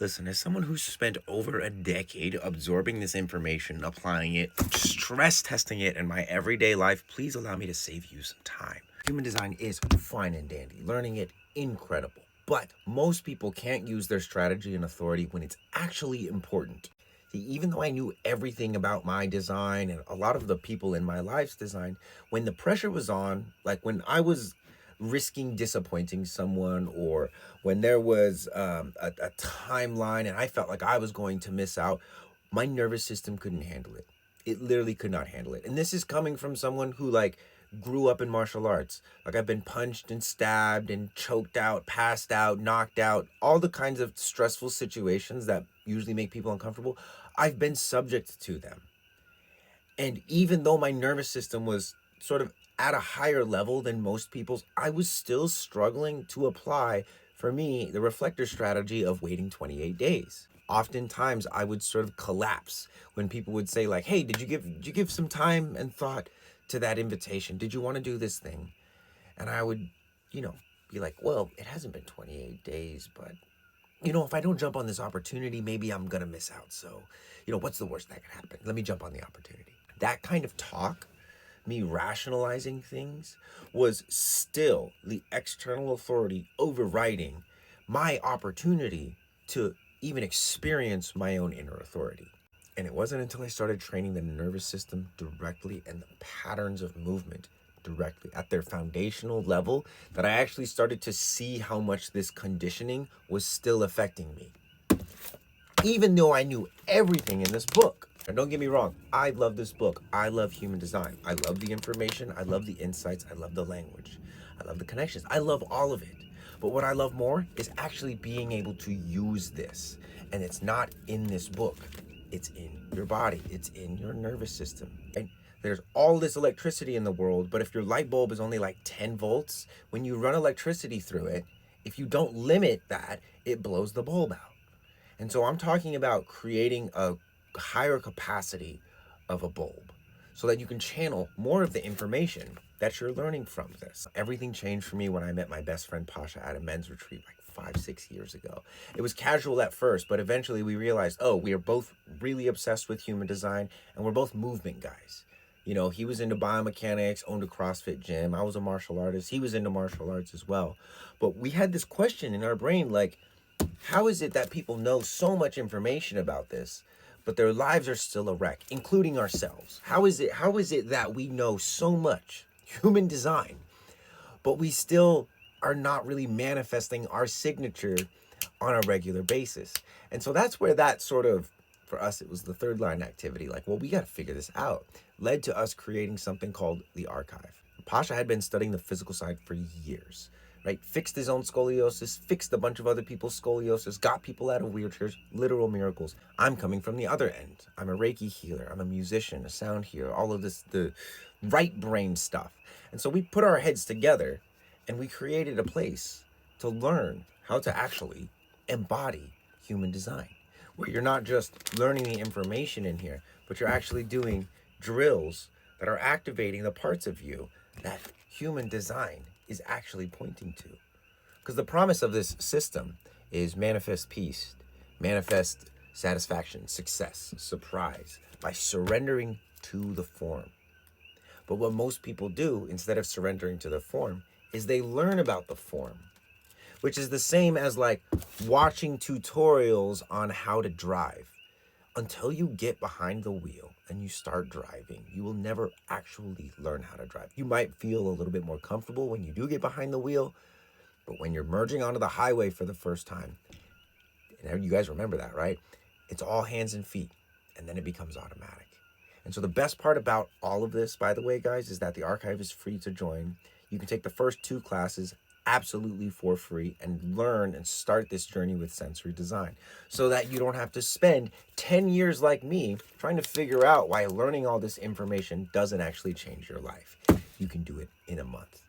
Listen, as someone who's spent over a decade absorbing this information, applying it, stress testing it in my everyday life, please allow me to save you some time. Human design is fine and dandy. Learning it, incredible. But most people can't use their strategy and authority when it's actually important. See, even though I knew everything about my design and a lot of the people in my life's design, when the pressure was on, like when I was risking disappointing someone, or when there was a timeline and I felt like I was going to miss out, my nervous system couldn't handle it. It literally could not handle it. And this is coming from someone who grew up in martial arts. Like, I've been punched and stabbed and choked out, passed out, knocked out, all the kinds of stressful situations that usually make people uncomfortable. I've been subject to them. And even though my nervous system was sort of at a higher level than most people's, I was still struggling to apply, for me, the reflector strategy of waiting 28 days. Oftentimes I would sort of collapse when people would say like, hey, did you give some time and thought to that invitation? Did you want to do this thing? And I would, be like, well, it hasn't been 28 days, but if I don't jump on this opportunity, maybe I'm going to miss out. So, what's the worst that could happen? Let me jump on the opportunity. That kind of talk, me rationalizing things, was still the external authority overriding my opportunity to even experience my own inner authority. And it wasn't until I started training the nervous system directly and the patterns of movement directly at their foundational level that I actually started to see how much this conditioning was still affecting me. Even though I knew everything in this book. And don't get me wrong, I love this book. I love human design. I love the information. I love the insights. I love the language. I love the connections. I love all of it. But what I love more is actually being able to use this. And it's not in this book. It's in your body. It's in your nervous system. And there's all this electricity in the world, but if your light bulb is only like 10 volts, when you run electricity through it, if you don't limit that, it blows the bulb out. And so I'm talking about creating a higher capacity of a bulb so that you can channel more of the information that you're learning from this. Everything changed for me when I met my best friend Pasha at a men's retreat like 5-6 years ago. It was casual at first, but eventually we realized, we are both really obsessed with human design and we're both movement guys. He was into biomechanics, owned a CrossFit gym. I was a martial artist. He was into martial arts as well. But we had this question in our brain, like, how is it that people know so much information about this, but their lives are still a wreck, including ourselves? How is it that we know so much human design, but we still are not really manifesting our signature on a regular basis? And so that's where that sort of, for us, it was the third line activity. Like, well, we got to figure this out. Led to us creating something called the archive. Pasha had been studying the physical side for years, right? Fixed his own scoliosis, fixed a bunch of other people's scoliosis, got people out of wheelchairs, literal miracles. I'm coming from the other end. I'm a Reiki healer. I'm a musician, a sound healer, all of this, the right brain stuff. And so we put our heads together and we created a place to learn how to actually embody human design, where you're not just learning the information in here, but you're actually doing drills that are activating the parts of you that human design is actually pointing to. Because the promise of this system is manifest peace, manifest satisfaction, success, surprise, by surrendering to the form. But what most people do, instead of surrendering to the form, is they learn about the form, which is the same as like watching tutorials on how to drive. Until you get behind the wheel and you start driving, you will never actually learn how to drive. You might feel a little bit more comfortable when you do get behind the wheel, but when you're merging onto the highway for the first time, and you guys remember that, right? It's all hands and feet, and then it becomes automatic. And so the best part about all of this, by the way, guys, is that the archive is free to join. You can take the first 2 classes absolutely for free and learn and start this journey with sensory design so that you don't have to spend 10 years like me trying to figure out why learning all this information doesn't actually change your life. You can do it in a month.